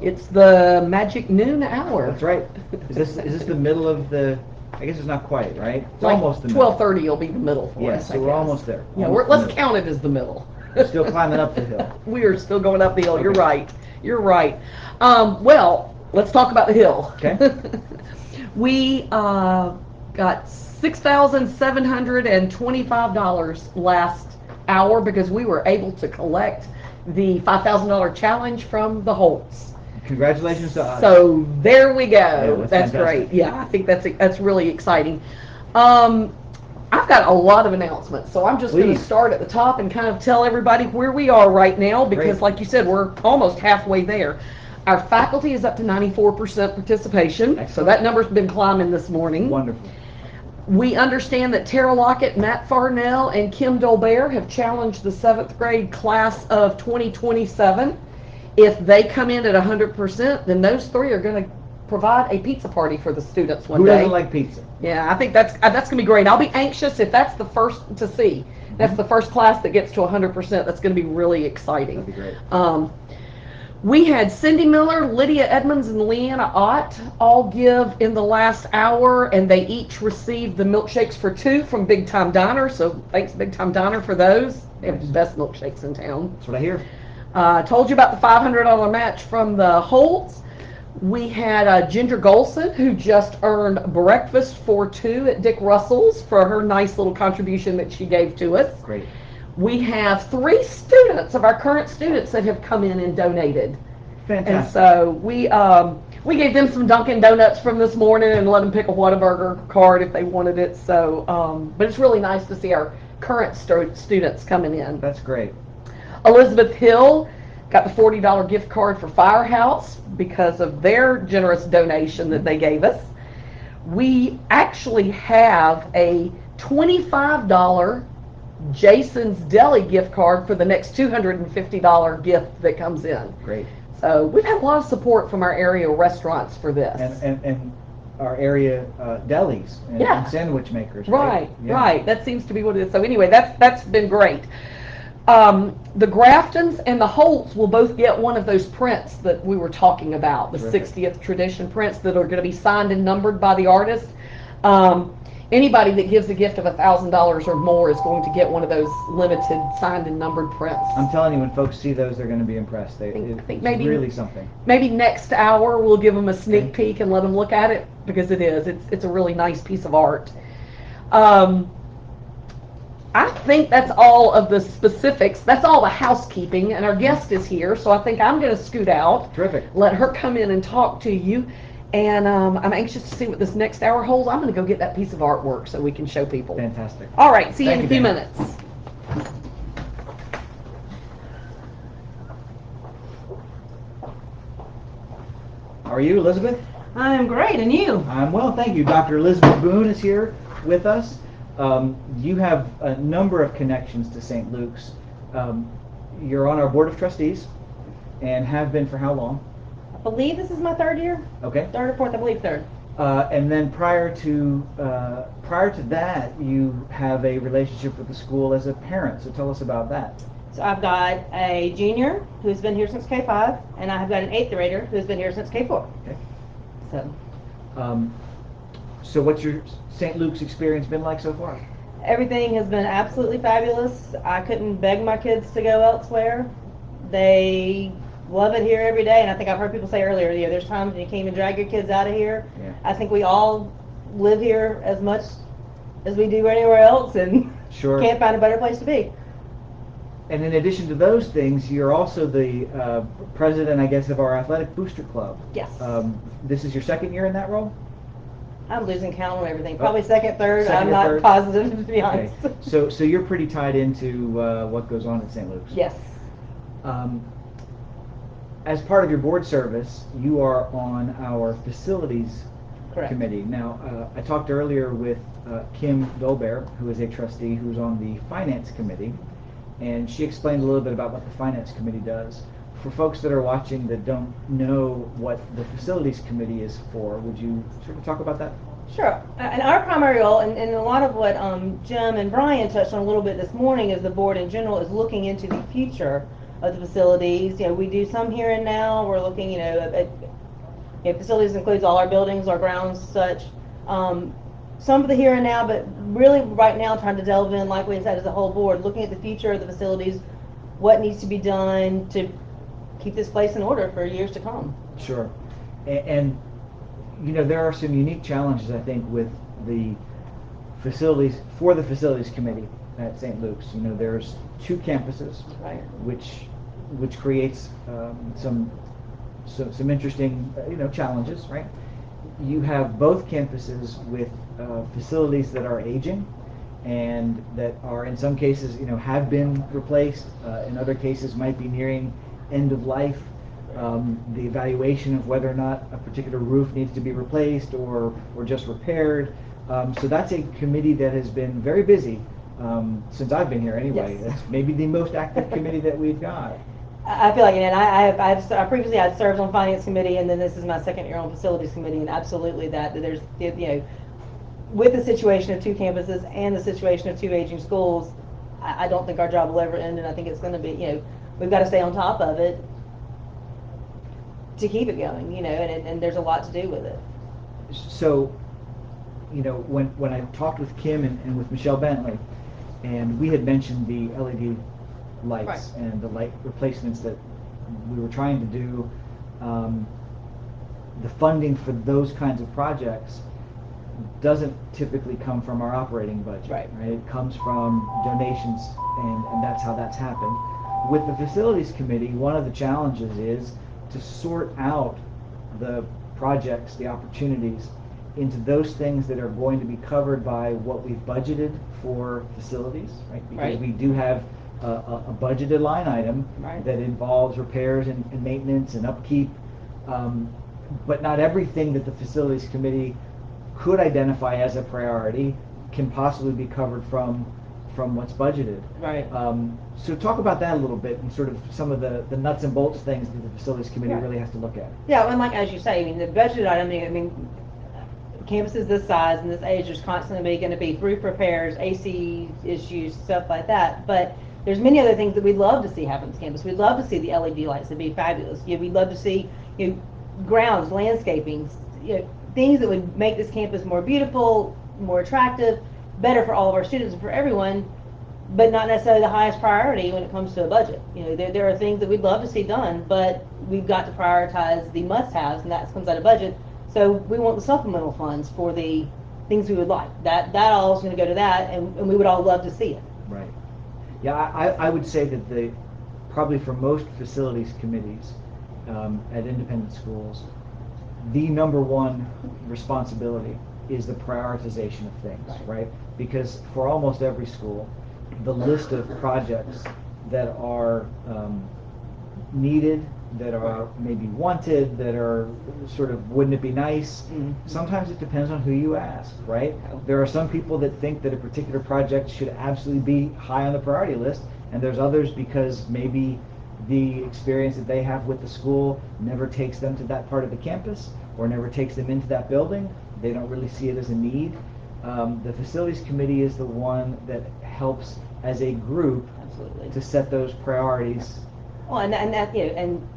It's the magic noon hour. That's right. Is this the middle of the? I guess it's not quite, right? It's Like almost the middle. 12:30 will be the middle for Yeah, us. so we're almost there. Yeah, Almost let's the middle. count it as the middle. We're still climbing up the hill. We are still going up the hill. You're Okay. right. You're right. Well, let's talk about the hill. Okay. We got $6,725 last hour because we were able to collect the $5,000 challenge from the Holtz. Congratulations to us. So there we go. Yeah, that's fantastic. great. Yeah, I think that's really exciting. I've got a lot of announcements, so I'm just going to Please. start at the top and kind of tell everybody where we are right now because, Great. like you said, we're almost halfway there. Our faculty is up to 94% participation, so Excellent. that number's been climbing this morning. Wonderful. We understand that Tara Lockett, Matt Farnell, and Kim Dolbear have challenged the 7th grade class of 2027. If they come in at 100%, then those three are going to provide a pizza party for the students one Who day. doesn't like pizza? Yeah, I think that's going to be great. I'll be anxious if that's the first to see. That's the first class that gets to 100%. That's going to be really exciting. That'd be great. We had Cindy Miller, Lydia Edmonds, and Leanna Ott all give in the last hour, and they each received the milkshakes for two from Big Time Diner. So thanks, Big Time Diner, for those. They have the best milkshakes in town. That's what I hear. Told you about the $500 match from the Holtz. We had Ginger Golson, who just earned breakfast for two at Dick Russell's for her nice little contribution that she gave to us. Great. We have 3 students of our current students that have come in and donated. Fantastic. And so we gave them some Dunkin' Donuts from this morning and let them pick a Whataburger card if they wanted it. So, but it's really nice to see our current students coming in. That's great. Elizabeth Hill got the $40 gift card for Firehouse because of their generous donation that they gave us. We actually have a $25 Jason's Deli gift card for the next $250 gift that comes in. Great. So we've had a lot of support from our area restaurants for this. And our area delis and sandwich makers. Right, Yeah. right. That seems to be what it is. So anyway, that's been great. The Graftons and the Holtz will both get one of those prints that we were talking about, the Terrific. 60th tradition prints that are going to be signed and numbered by the artist. Anybody that gives a gift of $1,000 or more is going to get one of those limited signed and numbered prints. I'm telling you, when folks see those, they're going to be impressed. I think it's maybe really something. Maybe next hour we'll give them a sneak peek and let them look at it because it's a really nice piece of art. I think that's all of the specifics. That's all the housekeeping, and our guest is here, so I think I'm going to scoot out. Terrific. Let her come in and talk to you, and I'm anxious to see what this next hour holds. I'm going to go get that piece of artwork so we can show people. Fantastic. All right, see you in Thank a few you, minutes. How are you, Elizabeth? I'm great, and you? I'm well, thank you. Dr. Elizabeth Boone is here with us. You have a number of connections to St. Luke's. You're on our board of trustees and have been for how long? I believe this is my 3rd year. Okay. 3rd or 4th, I believe 3rd. And then prior to that, you have a relationship with the school as a parent. So tell us about that. So I've got a junior who's been here since K5, and I have got an 8th grader who's been here since K4. Okay. So So what's your St. Luke's experience been like so far? everything has been absolutely fabulous. I couldn't beg my kids to go elsewhere. They love it here every day, and I think I've heard people say earlier, there's times when you can't even drag your kids out of here. Yeah. I think we all live here as much as we do anywhere else, and Sure. can't find a better place to be. And in addition to those things, you're also the president, I guess, of our athletic booster club. Yes. This is your 2nd year in that role? I'm losing count on everything. Probably 2nd, 3rd. Second I'm or not third? positive, to be Okay. honest. So you're pretty tied into what goes on at St. Luke's. Yes. As part of your board service, you are on our facilities Correct. committee. Now, I talked earlier with Kim Dolbear, who is a trustee who's on the finance committee, and she explained a little bit about what the finance committee does. For folks that are watching that don't know what the facilities committee is for, would you sort of talk about that? Sure. And our primary role, and a lot of what Jim and Brian touched on a little bit this morning, is the board in general is looking into the future of the facilities. We do some here and now. We're looking, at facilities includes all our buildings, our grounds, such. Some of the here and now, but really right now trying to delve in, like we said, as a whole board, looking at the future of the facilities, what needs to be done to keep this place in order for years to come. Sure. And there are some unique challenges, I think, with the facilities, for the facilities committee at St. Luke's. There's 2 campuses, right, which creates some interesting challenges, right? You have both campuses with facilities that are aging and that are, in some cases, have been replaced. In other cases, might be nearing end of life. The evaluation of whether or not a particular roof needs to be replaced or just repaired. So that's a committee that has been very busy since I've been here anyway. Yes. It's maybe the most active committee that we've got. I feel like, and I previously had served on finance committee, and then this is my second year on facilities committee, and absolutely that there's, with the situation of 2 campuses and the situation of 2 aging schools, I don't think our job will ever end, and I think it's going to be, we've got to stay on top of it to keep it going, and there's a lot to do with it. So, when I talked with Kim and with Michelle Bentley, and we had mentioned the LED lights, right, and the light replacements that we were trying to do, the funding for those kinds of projects doesn't typically come from our operating budget, right? It comes from donations, and that's how that's happened. With the facilities committee, one of the challenges is to sort out the projects, the opportunities, into those things that are going to be covered by what we've budgeted for facilities, right? Because right, we do have a budgeted line item, right, that involves repairs and maintenance and upkeep, but not everything that the facilities committee could identify as a priority can possibly be covered from what's budgeted. Right. So talk about that a little bit and sort of some of the nuts and bolts things that the facilities committee really has to look at. Yeah, and like as you say, the budgeted item, campuses this size and this age, there's constantly going to be roof repairs, AC issues, stuff like that. But there's many other things that we'd love to see happen to campus. We'd love to see the LED lights. It'd be fabulous. We'd love to see grounds, landscaping, things that would make this campus more beautiful, more attractive, better for all of our students and for everyone, but not necessarily the highest priority when it comes to a budget. There are things that we'd love to see done, but we've got to prioritize the must-haves, and that comes out of budget. So we want the supplemental funds for the things we would like. That all is going to go to that, and we would all love to see it. Right. Yeah, I would say that probably for most facilities committees at independent schools, the number one responsibility is the prioritization of things, right? Because for almost every school, the list of projects that are needed, that are maybe wanted, that are sort of, wouldn't it be nice? Mm-hmm. Sometimes it depends on who you ask, right? There are some people that think that a particular project should absolutely be high on the priority list, and there's others because maybe the experience that they have with the school never takes them to that part of the campus or never takes them into that building. They don't really see it as a need. The facilities committee is the one that helps as a group absolutely to set those priorities. Well, and that and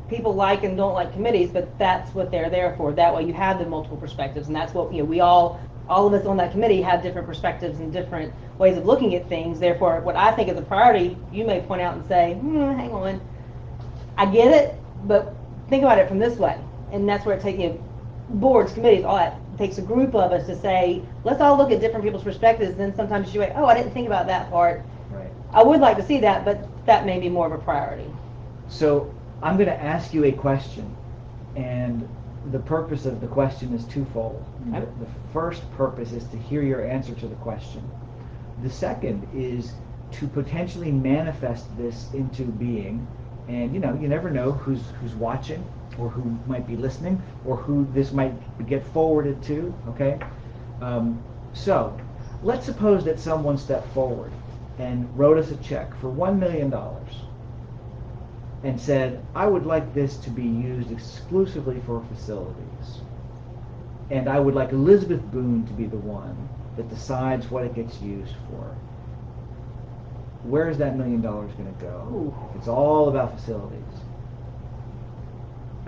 people like and don't like committees, but that's what they're there for. That way you have the multiple perspectives, and that's what we all of us on that committee have different perspectives and different ways of looking at things. Therefore, what I think is a priority, you may point out and say, hang on, I get it, but think about it from this way. And that's where it takes boards, committees, all that. It takes a group of us to say, let's all look at different people's perspectives, and then sometimes you say, I didn't think about that part. Right. I would like to see that, but that may be more of a priority. So I'm going to ask you a question, and the purpose of the question is twofold. Okay. The first purpose is to hear your answer to the question. The second is to potentially manifest this into being, and you never know who's watching or who might be listening or who this might get forwarded to, okay? So let's suppose that someone stepped forward and wrote us a check for $1 million and said, I would like this to be used exclusively for facilities. And I would like Elizabeth Boone to be the one that decides what it gets used for. where's that $1 million going to go? Ooh. If it's all about facilities.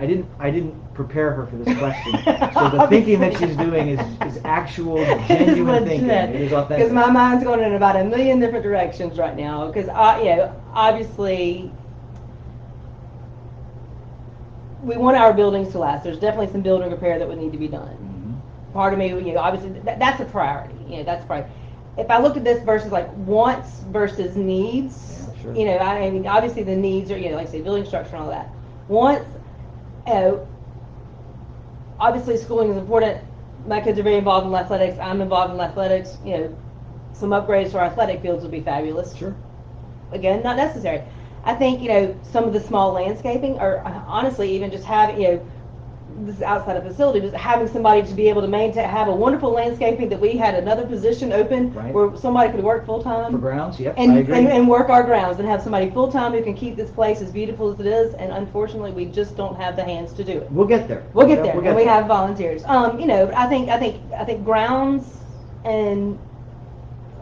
I didn't prepare her for this question. So the thinking that she's doing is actual, genuine thinking. It is authentic. Because my mind's going in about a million different directions right now. Because obviously, we want our buildings to last. There's definitely some building repair that would need to be done. Mm-hmm. Part of me, obviously that's a priority. That's a priority. If I looked at this versus like wants versus needs, yeah, sure. I mean, obviously the needs are, like I say, building structure and all that. Wants, obviously schooling is important. My kids are very involved in athletics. I'm involved in athletics. Some upgrades to our athletic fields would be fabulous. Sure. Again, not necessary. I think, some of the small landscaping, or honestly, even just having, this is outside of facility, just having somebody to be able to have a wonderful landscaping that we had another position open Right. where somebody could work full time. For grounds, yep, and, I agree. And work our grounds and have somebody full time who can keep this place as beautiful as it is. And unfortunately, we just don't have the hands to do it. We'll get there. We'll get there, We'll get and we there. have volunteers. I think grounds and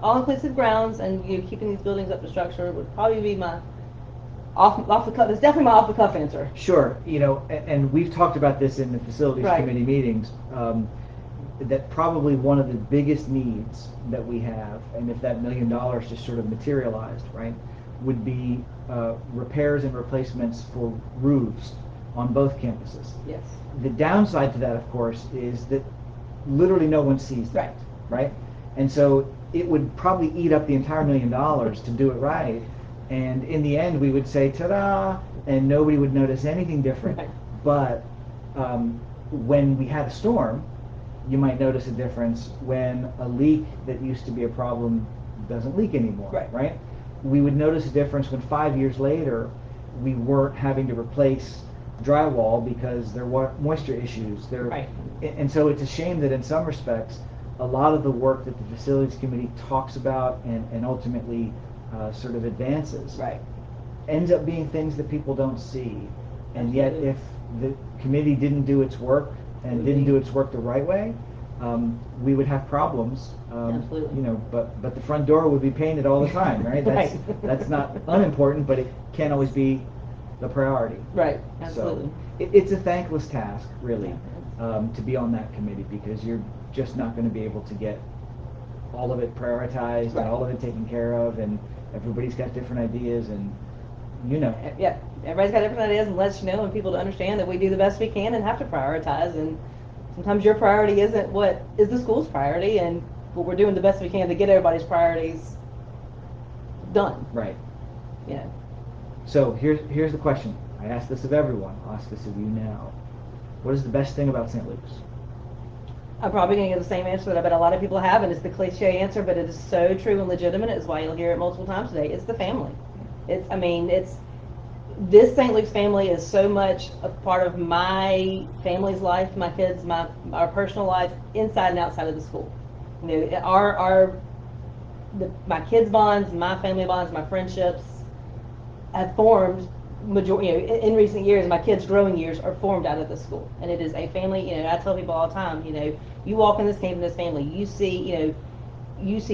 all-inclusive grounds and keeping these buildings up to structure would probably be my off the cuff. It's definitely my off the cuff answer. Sure, and we've talked about this in the facilities Right. committee meetings. That probably one of the biggest needs that we have, and if that $1 million just sort of materialized, right, would be repairs and replacements for roofs on both campuses. Yes. The downside to that, of course, is that literally no one sees that, right? And so it would probably eat up the entire $1 million to do it right. And in the end, we would say, ta-da, and nobody would notice anything different. Right. But when we had a storm, you might notice a difference when a leak that used to be a problem doesn't leak anymore, right? We would notice a difference when 5 years later, we weren't having to replace drywall because there were moisture issues. Right. And so it's a shame that in some respects, a lot of the work that the facilities committee talks about and ultimately sort of advances ends up being things that people don't see. And yet if the committee didn't do its work and didn't do its work the right way, we would have problems. Absolutely. But the front door would be painted all the time, right? That's not unimportant, but it can't always be the priority. Right, absolutely. So it's a thankless task, really, to be on that committee because you're just not going to be able to get all of it prioritized and all of it taken care of, and everybody's got different ideas, and Yeah, everybody's got different ideas and lets you know and people to understand that we do the best we can and have to prioritize, and sometimes your priority isn't what is the school's priority, and we're doing the best we can to get everybody's priorities done. Right. Yeah. So here's the question. I ask this of everyone. I'll ask this of you now. What is the best thing about St. Luke's? I'm probably going to give the same answer that I bet a lot of people have, and it's the cliche answer, but it is so true and legitimate. It's why you'll hear it multiple times today. It's the family. This St. Luke's family is so much a part of my family's life, my kids, our personal life, inside and outside of the school. My kids' bonds, my family bonds, my friendships have formed in recent years. My kids' growing years are formed out of the school, and it is a family. I tell people all the time, you walk in this family, you see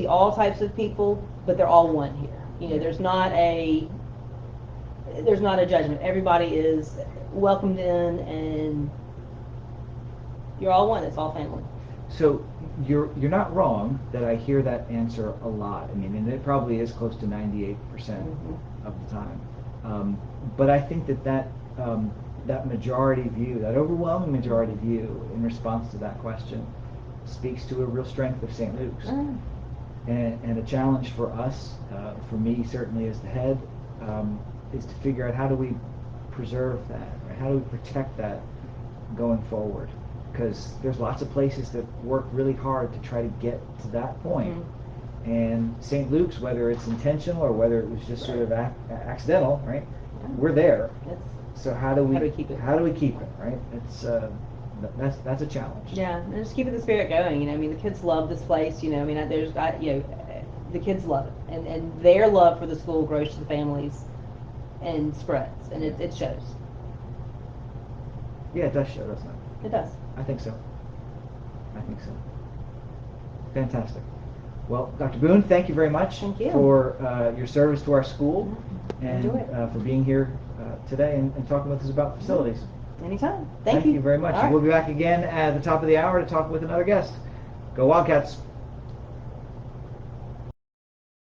all types of people, but they're all one here. There's not a judgment. Everybody is welcomed in, and you're all one. It's all family. So you're not wrong that I hear that answer a lot. I mean, and it probably is close to 98% of the time. But I think that majority view, that overwhelming majority view in response to that question speaks to a real strength of St. Luke's. And a challenge for us, for me certainly as the head, is to figure out how do we preserve that, right? How do we protect that going forward? Because there's lots of places that work really hard to try to get to that point. And St. Luke's, whether it's intentional or whether it was just sort of accidental, right? We're there. So how do we keep it? How do we keep it, right? It's that's a challenge. Yeah, and just keeping the spirit going. The kids love this place. The kids love it, and their love for the school grows to the families and spreads, and it shows. Yeah, it does show, doesn't it? It does. I think so. Fantastic. Well, Dr. Boone, thank you very much Thank you. for your service to our school and Enjoy it. for being here today and talking with us about facilities. Anytime. Thank you very much. All right. We'll be back again at the top of the hour to talk with another guest. Go Wildcats!